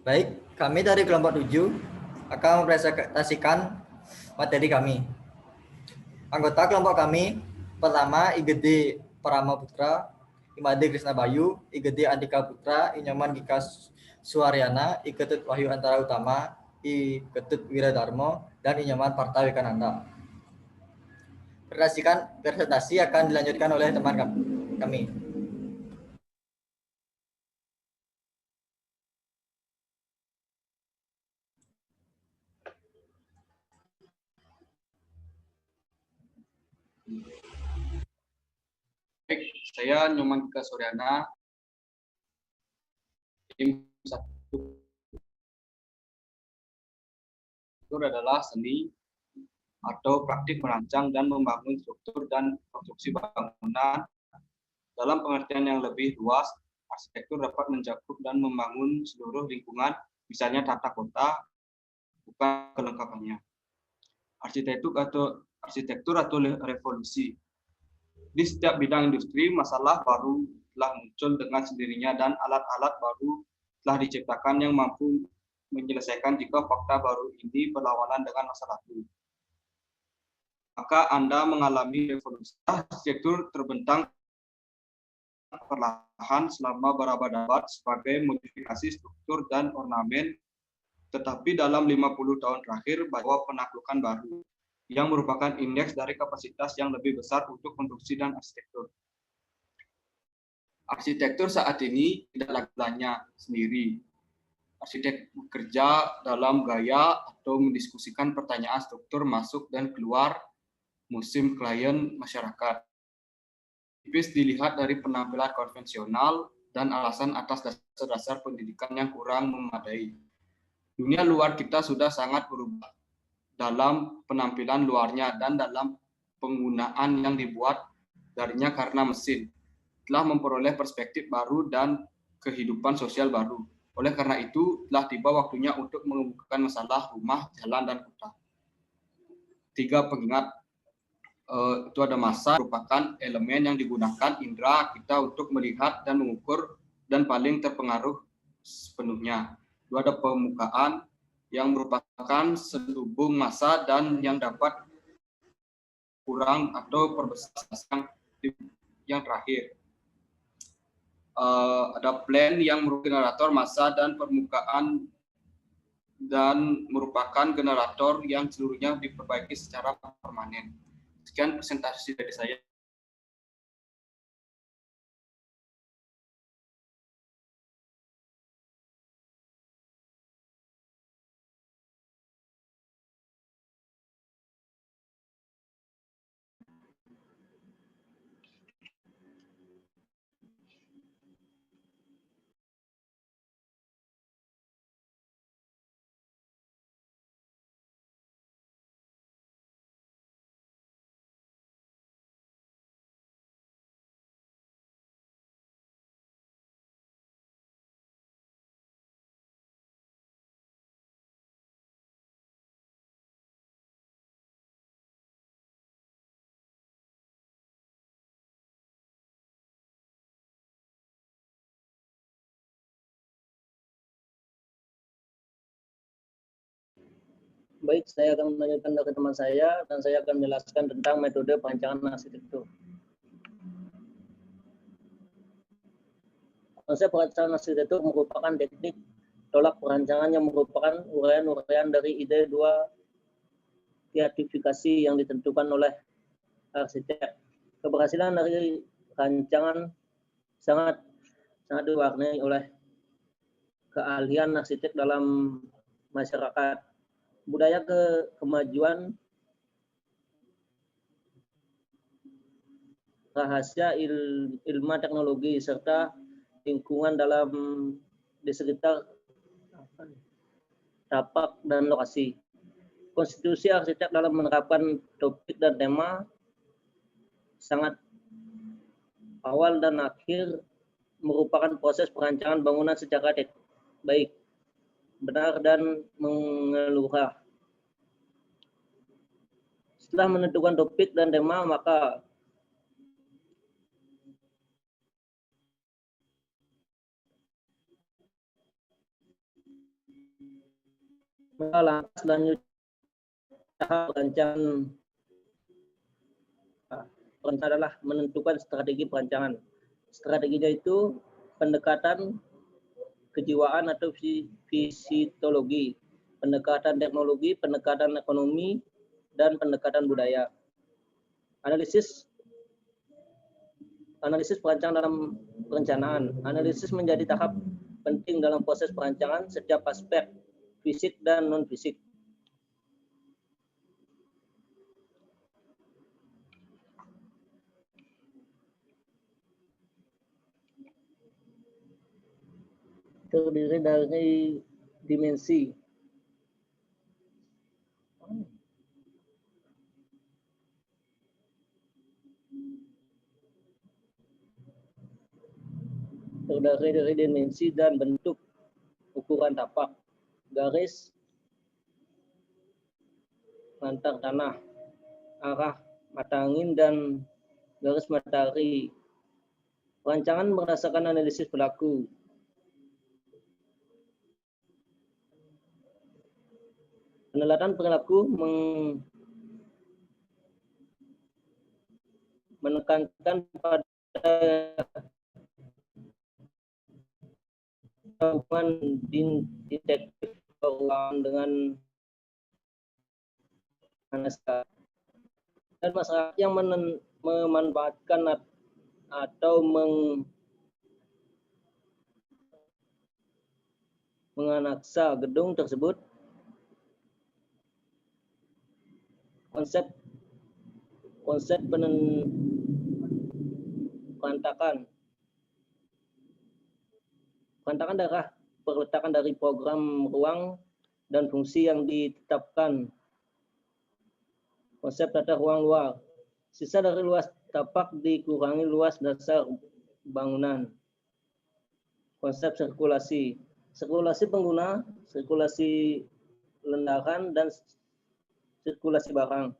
Baik, kami dari kelompok 7 akan mempresentasikan materi kami. Anggota kelompok kami pertama IGD Parama Putra, Imade Krisna Bayu, IGD Andika Putra, Inyoman Gika Suaryana, Iketut Wahyu Antara Utama, Iketut Wiradarmo, dan Inyoman Parta Wikananda. Presentasi akan dilanjutkan oleh teman kami. Baik, saya Nyoman Gika Suryana, tim 1 itu adalah seni atau praktik merancang dan membangun struktur dan konstruksi bangunan. Dalam pengertian yang lebih luas, arsitektur dapat mencakup dan membangun seluruh lingkungan, misalnya tata kota, bukan kelengkapannya. Arsitektur atau revolusi. Di setiap bidang industri, masalah baru telah muncul dengan sendirinya dan alat-alat baru telah diciptakan yang mampu menyelesaikan jika fakta baru ini berlawanan dengan masa lalu. Maka Anda mengalami revolusi. Arsitektur terbentang perlahan selama berabad-abad sebagai modifikasi struktur dan ornamen, tetapi dalam 50 tahun terakhir bahwa penaklukan baru yang merupakan indeks dari kapasitas yang lebih besar untuk konstruksi dan arsitektur. Arsitektur saat ini tidak lagi sendiri. Arsitek bekerja dalam gaya atau mendiskusikan pertanyaan struktur masuk dan keluar musim klien masyarakat. Tipis dilihat dari penampilan konvensional dan alasan atas dasar-dasar pendidikan yang kurang memadai. Dunia luar kita sudah sangat berubah dalam penampilan luarnya dan dalam penggunaan yang dibuat darinya karena mesin telah memperoleh perspektif baru dan kehidupan sosial baru. Oleh karena itu, telah tiba waktunya untuk mengemukakan masalah rumah, jalan, dan kota. 3 pengingat itu ada masa, merupakan elemen yang digunakan indera kita untuk melihat dan mengukur dan paling terpengaruh sepenuhnya. 2 ada pemukaan yang merupakan selubung masa dan yang dapat kurang atau perbesar yang terakhir. Ada plan yang merupakan generator massa dan permukaan dan merupakan generator yang seluruhnya diperbaiki secara permanen. Sekian presentasi dari saya. Baik, saya akan melanjutkan dari teman saya dan saya akan menjelaskan tentang metode perancangan arsitektur. Konsep perancangan arsitektur merupakan teknik tolak perancangan yang merupakan uraian-uraian dari ide 2 kreatifikasi yang ditentukan oleh arsitek. Keberhasilan dari rancangan sangat diwarnai oleh keahlian arsitek dalam masyarakat, budaya kemajuan, rahasia ilmu teknologi, serta lingkungan dalam di sekitar tapak dan lokasi. Konstitusi arsitek dalam menerapkan topik dan tema sangat awal dan akhir merupakan proses perancangan bangunan secara baik, benar, dan menyeluruh. Setelah menentukan topik dan tema, maka Lantas lanjut tahap perancangan adalah menentukan strategi perancangan. Strateginya itu pendekatan kejiwaan atau visitologi, pendekatan teknologi, pendekatan ekonomi, dan pendekatan budaya. Analisis perancangan dalam perencanaan. Analisis menjadi tahap penting dalam proses perancangan setiap aspek fisik dan non-fisik. Terdiri dari dimensi. Terdiri dari dimensi dan bentuk, ukuran tapak, garis antar tanah, arah mata angin, dan garis matahari. Perancangan berdasarkan analisis pelaku. Penelitian perilaku menekankan pada hubungan detektif keuangan dengan manusia dan masyarakat yang memanfaatkan atau menganalisa gedung tersebut. Konsep perantakan adalah perletakan dari program ruang dan fungsi yang ditetapkan. Konsep tata ruang luar. Sisa dari luas tapak dikurangi luas dasar bangunan. Konsep sirkulasi. Sirkulasi pengguna, sirkulasi lendaran, dan sirkulasi barang.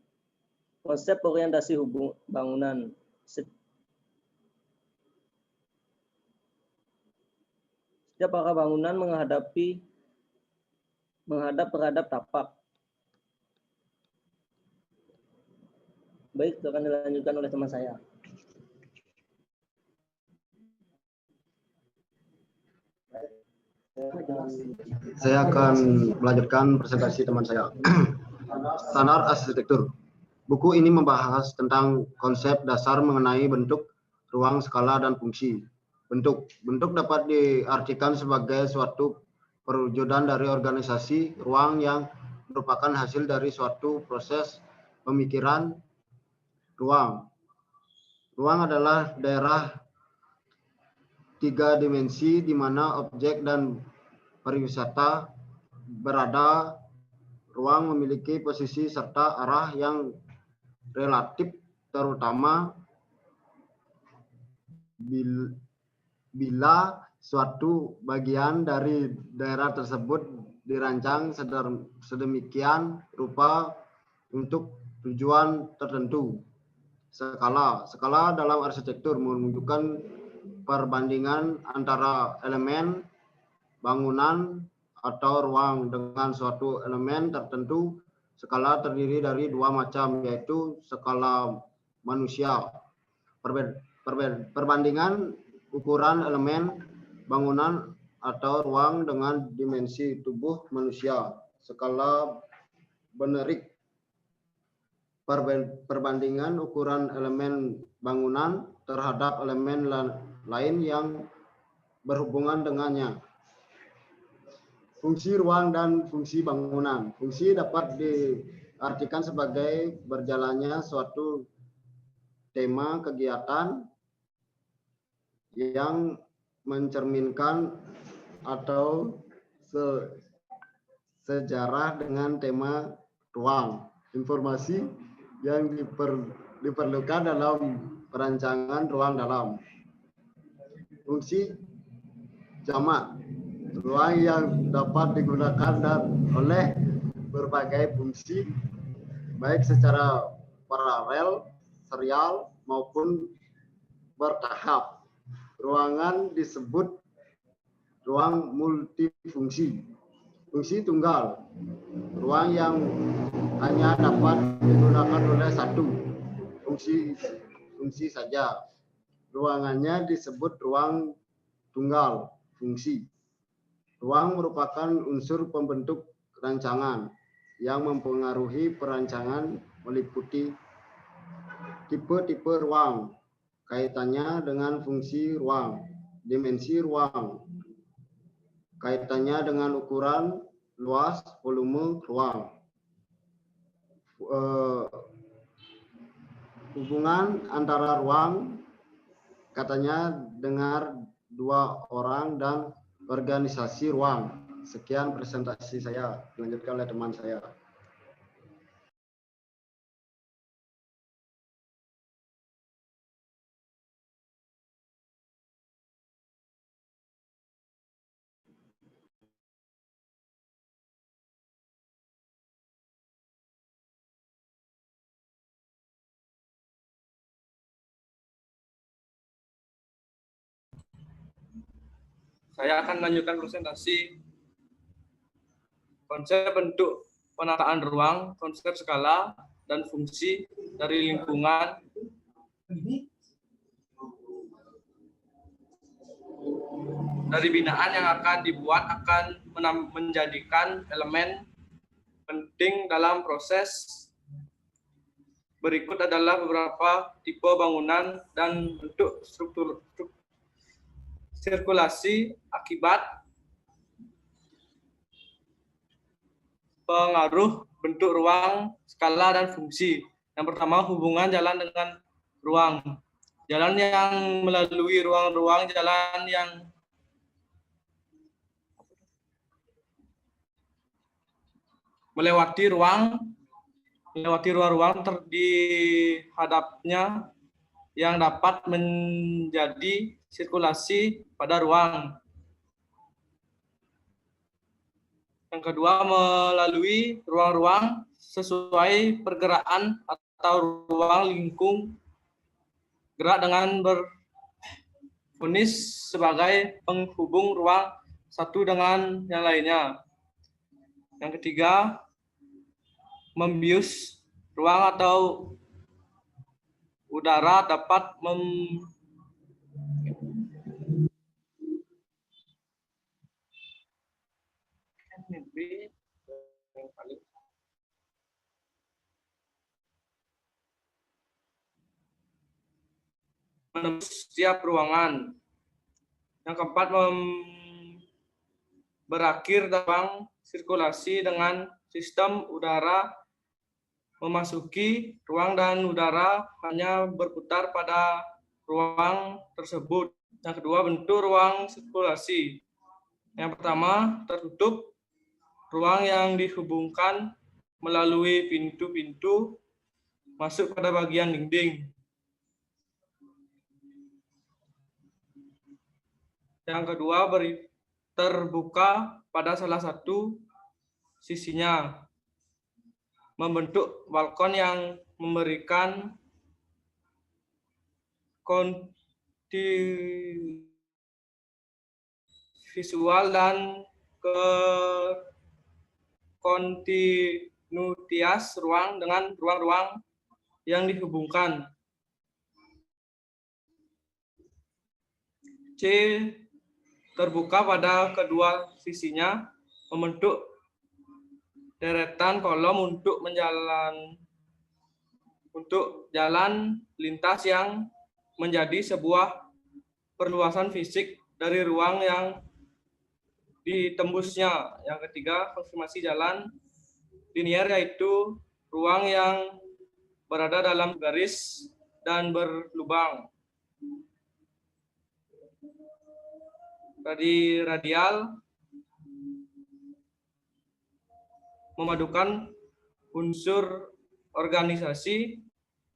Konsep orientasi bangunan. Setiap arah bangunan menghadap terhadap tapak. Baik, akan dilanjutkan oleh teman saya. Saya akan melanjutkan presentasi teman saya. Standar arsitektur. Buku ini membahas tentang konsep dasar mengenai bentuk, ruang, skala, dan fungsi. Bentuk dapat diartikan sebagai suatu perwujudan dari organisasi ruang yang merupakan hasil dari suatu proses pemikiran. Ruang adalah daerah 3 dimensi di mana objek dan pariwisata berada. Ruang memiliki posisi serta arah yang relatif, terutama bila suatu bagian dari daerah tersebut dirancang sedemikian rupa untuk tujuan tertentu. Skala dalam arsitektur menunjukkan perbandingan antara elemen bangunan atau ruang dengan suatu elemen tertentu. Skala terdiri dari 2 macam, yaitu skala manusia. Perbandingan ukuran elemen bangunan atau ruang dengan dimensi tubuh manusia. Skala generik. Perbandingan ukuran elemen bangunan terhadap elemen lain yang berhubungan dengannya. Fungsi ruang dan fungsi bangunan. Fungsi dapat diartikan sebagai berjalannya suatu tema kegiatan yang mencerminkan atau sejarah dengan tema ruang. Informasi yang diperlukan dalam perancangan ruang dalam. Fungsi jamak. Ruang yang dapat digunakan oleh berbagai fungsi, baik secara paralel, serial, maupun bertahap. Ruangan disebut ruang multifungsi. Fungsi tunggal, ruang yang hanya dapat digunakan oleh satu fungsi saja. Ruangannya disebut ruang tunggal fungsi. Ruang merupakan unsur pembentuk rancangan yang mempengaruhi perancangan, meliputi tipe-tipe ruang, kaitannya dengan fungsi ruang, dimensi ruang, kaitannya dengan ukuran, luas, volume ruang, hubungan antara ruang, katanya dengar dua orang, dan organisasi ruang. Sekian presentasi saya, dilanjutkan oleh teman saya. Saya akan melanjutkan presentasi konsep bentuk penataan ruang, konsep skala, dan fungsi dari lingkungan dari binaan yang akan dibuat akan menjadikan elemen penting dalam proses. Berikut adalah beberapa tipe bangunan dan bentuk struktur sirkulasi akibat pengaruh bentuk ruang, skala, dan fungsi. Yang pertama, hubungan jalan dengan ruang. Jalan yang melalui ruang-ruang, jalan yang melewati ruang-ruang dihadapnya yang dapat menjadi sirkulasi pada ruang. Yang kedua, melalui ruang-ruang sesuai pergerakan atau ruang lingkung gerak dengan berfungsi sebagai penghubung ruang satu dengan yang lainnya. Yang ketiga, membius ruang atau udara dapat menembus setiap ruangan. Yang keempat, berakhir dalam sirkulasi dengan sistem udara memasuki ruang dan udara hanya berputar pada ruang tersebut. Yang kedua, bentuk ruang sirkulasi. Yang pertama, tertutup, ruang yang dihubungkan melalui pintu-pintu masuk pada bagian dinding. Yang kedua, terbuka pada salah satu sisinya, membentuk balkon yang memberikan visual dan kontinuitas ruang dengan ruang-ruang yang dihubungkan. C, terbuka pada kedua sisinya, membentuk deretan kolom untuk jalan lintas yang menjadi sebuah perluasan fisik dari ruang yang ditembusnya. Yang ketiga, konfirmasi jalan linier, yaitu ruang yang berada dalam garis dan berlubang. Tadi radial memadukan unsur organisasi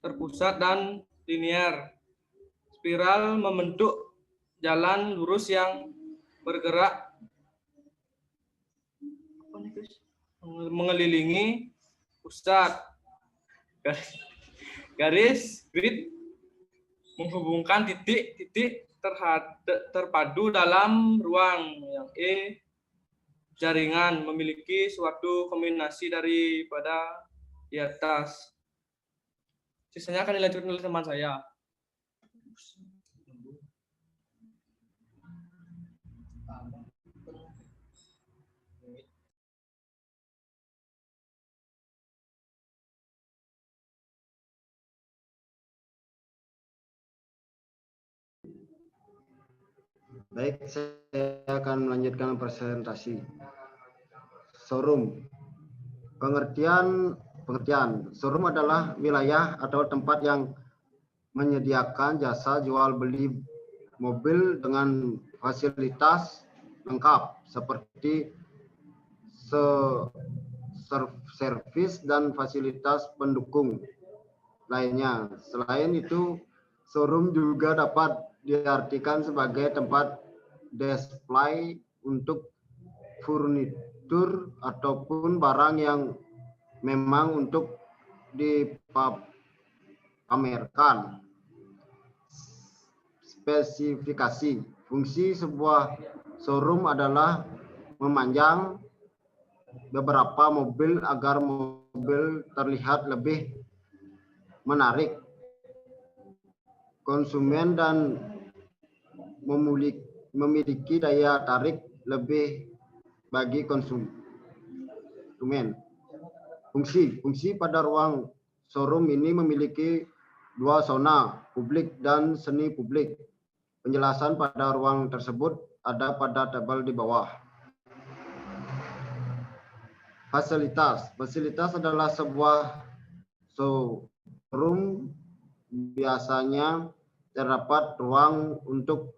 terpusat dan linier. Spiral membentuk jalan lurus yang bergerak mengelilingi pusat. Garis grid menghubungkan titik-titik terpadu dalam ruang. Yang E, jaringan memiliki suatu kombinasi daripada di atas. Sisanya akan dilanjutkan oleh teman saya. Baik, saya akan melanjutkan presentasi. Showroom. Pengertian showroom adalah wilayah atau tempat yang menyediakan jasa jual beli mobil dengan fasilitas lengkap seperti servis dan fasilitas pendukung lainnya. Selain itu, showroom juga dapat diartikan sebagai tempat display untuk furnitur ataupun barang yang memang untuk dipamerkan. Spesifikasi fungsi sebuah showroom adalah memanjang beberapa mobil agar mobil terlihat lebih menarik konsumen dan memiliki daya tarik lebih bagi konsumen. Fungsi pada ruang showroom ini memiliki dua zona, publik dan semi publik. Penjelasan pada ruang tersebut ada pada tabel di bawah. Fasilitas adalah sebuah showroom biasanya terdapat ruang untuk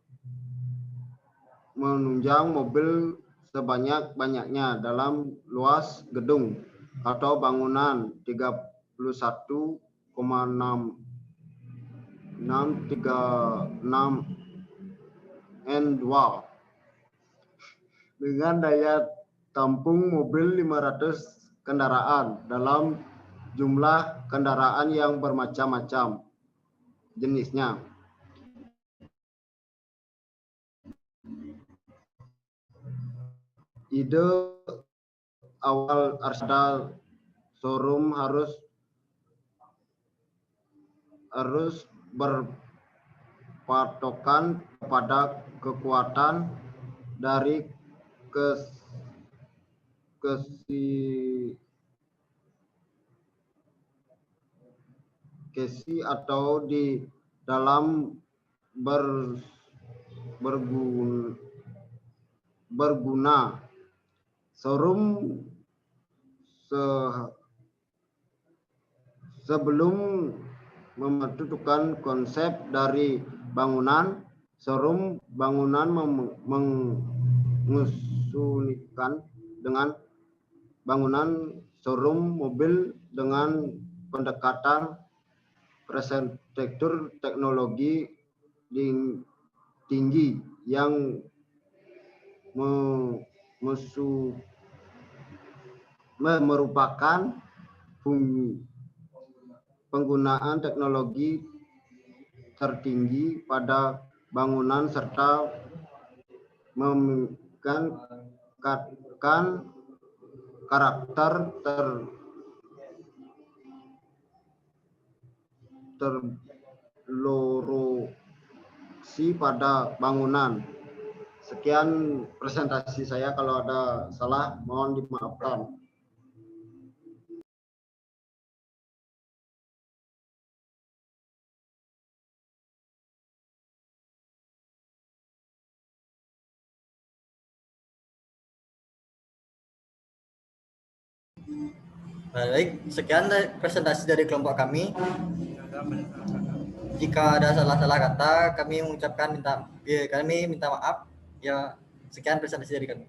menunjang mobil sebanyak-banyaknya dalam luas gedung atau bangunan 31,636 N2 dengan daya tampung mobil 500 kendaraan dalam jumlah kendaraan yang bermacam-macam jenisnya. Ide awal Arsenal showroom harus berpatokan kepada kekuatan dari kesi atau di dalam berguna. Showroom sebelum menentukan konsep dari bangunan, showroom bangunan mengusulkan dengan bangunan showroom mobil dengan pendekatan arsitektur teknologi tinggi yang merupakan penggunaan teknologi tertinggi pada bangunan serta memikirkan karakter terlorisi pada bangunan. Sekian presentasi saya, kalau ada salah mohon dimaafkan. Baik, sekian presentasi dari kelompok kami. Jika ada salah-salah kata, kami minta maaf. Ya, sekian presentasi dari kami.